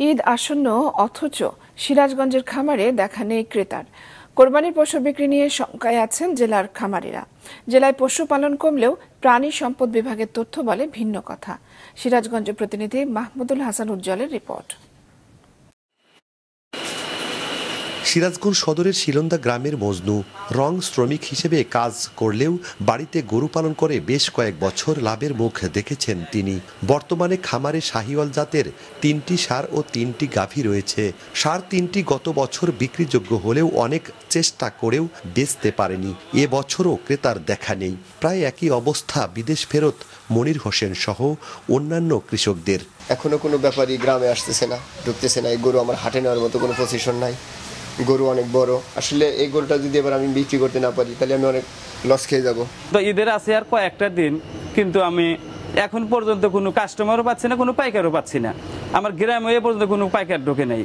ঈদ আসন্ন অথচ সিরাজগঞ্জের খামারে দেখা নেই ক্রেতার। কোরবানির পশু বিক্রি নিয়ে শঙ্কায় আছেন জেলার খামারিরা। জেলায় পশুপালন কমলেও প্রাণী সম্পদ বিভাগের তথ্য বলে ভিন্ন কথা। সিরাজগঞ্জের প্রতিনিধি মাহমুদুল হাসান উজ্জ্বলের রিপোর্ট। সিরাজগঞ্জ সদরের শিলন্দা গ্রামের মজনু রং শ্রমিক হিসেবে কাজ করলেও বাড়িতে গরু পালন করে বেশ কয়েক বছর লাভের মুখ দেখেছেন তিনি। বর্তমানে খামারে শাহিওয়াল জাতের 3টি ষাঁড় ও 3টি গাভী রয়েছে। ষাঁড় 3টি গত বছর বিক্রিযোগ্য হলেও অনেক চেষ্টা করেও বেচতে পারেনি। এ বছরও ক্রেতার দেখা নেই। প্রায় একই অবস্থা বিদেশ ফেরত মনির হোসেন সহ অন্যান্য কৃষকদের। এখনো কোনো ব্যাপারী গ্রামে আসতেছে না, ঢুকতেছে না। এই গরু আমার হাটে নেওয়ার মতো কোনো পজিশন নাই। গরু অনেক বড়। আসলে এই গরুটা যদি এবার আমি বিক্রি করতে না পারি তাহলে আমি অনেক লস খেয়ে যাব। তো ঈদের আছে আর কয়েকটা দিন, কিন্তু আমি এখন পর্যন্ত কোনো কাস্টমারও পাচ্ছি না, কোনো পাইকারও পাচ্ছি না। আমার গ্রামে এ পর্যন্ত কোনো পাইকার ঢোকে নাই।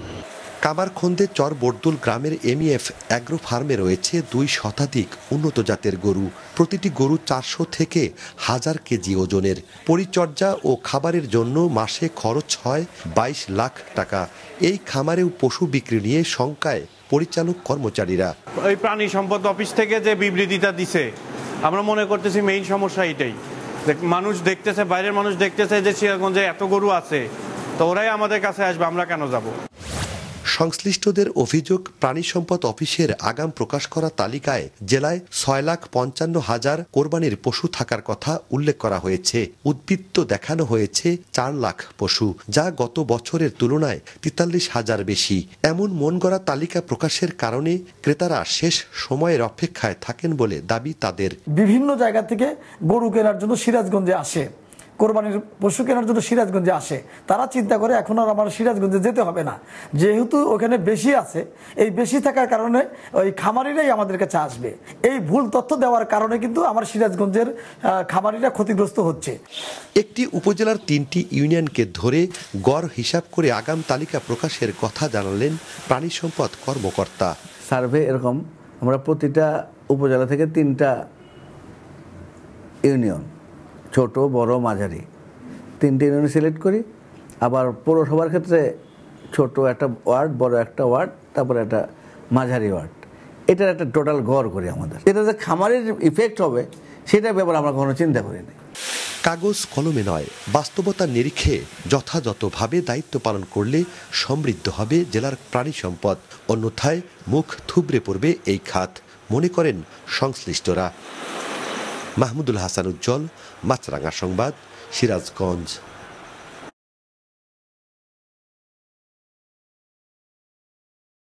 কামারখন্দে চর বর্দুল গ্রামের এমইএফ অ্যাগ্রো ফার্মে রয়েছে 2 শতাধিক উন্নত জাতের গরু। প্রতিটি গরু 400 থেকে 1000 কেজি ওজনের। পরিচর্যা ও খাবারের জন্য মাসে খরচ হয় 22 লাখ টাকা। এই খামারেও পশু বিক্রি নিয়ে শঙ্কায় পরিচালক কর্মচারীরা। ওই প্রাণী সম্পদ অফিস থেকে যে বিবৃতিটা দিছে, আমরা মনে করতেছি মেইন সমস্যা এটাই। মানুষ দেখতেছে, বাইরের মানুষ দেখতেছে যে সিরাজগঞ্জে এত গরু আছে, তো ওরাই আমাদের কাছে আসবে, আমরা কেন যাব? সংশ্লিষ্টদের অভিযোগ, প্রাণী সম্পদ অফিসের আগাম প্রকাশ করা তালিকায় জেলায় 6,55,000 কোরবানির পশু থাকার কথা উল্লেখ করা হয়েছে। উদ্বৃত্ত দেখানো হয়েছে 4 লাখ পশু, যা গত বছরের তুলনায় 43,000 বেশি। এমন মন গড়া তালিকা প্রকাশের কারণে ক্রেতারা শেষ সময়ের অপেক্ষায় থাকেন বলে দাবি তাদের। বিভিন্ন জায়গা থেকে গরু কেনার জন্য সিরাজগঞ্জে আসে, কোরবানির পশু কেনার জন্য সিরাজগঞ্জে আসে। তারা চিন্তা করে এখন আর আমার সিরাজগঞ্জে যেতে হবে না, যেহেতু ওখানে বেশি আছে। এই বেশি থাকার কারণে ওই খামারিরাই আমাদের কাছে আসবে। এই ভুল তথ্য দেওয়ার কারণে কিন্তু আমার সিরাজগঞ্জের খামারিরা ক্ষতিগ্রস্ত হচ্ছে। একটি উপজেলার 3টি ইউনিয়নকে ধরে গড় হিসাব করে আগাম তালিকা প্রকাশের কথা জানালেন প্রাণী সম্পদ কর্মকর্তা। সার্ভে এরকম, আমরা প্রতিটা উপজেলা থেকে 3টা ইউনিয়ন, ছোট বড় মাঝারি 3টে ইউনিয়ন সিলেক্ট করি। আবার পৌরসভার ক্ষেত্রে ছোট একটা ওয়ার্ড, বড় একটা ওয়ার্ড, তারপরে একটা মাঝারি ওয়ার্ড। এটার একটা টোটাল গড় করি আমাদের। এটা যে খামারের ইফেক্ট হবে সেটার ব্যাপারে আমরা কোনো চিন্তা করিনি। কাগজ কলমে নয়, বাস্তবতার নিরিখে যথাযথভাবে দায়িত্ব পালন করলে সমৃদ্ধ হবে জেলার প্রাণী সম্পদ। অন্যথায় মুখ থুবড়ে পড়বে এই খাত, মনে করেন সংশ্লিষ্টরা। মাহমুদুল হাসান উজ্জ্বল, মাছরাঙা সংবাদ, সিরাজগঞ্জ।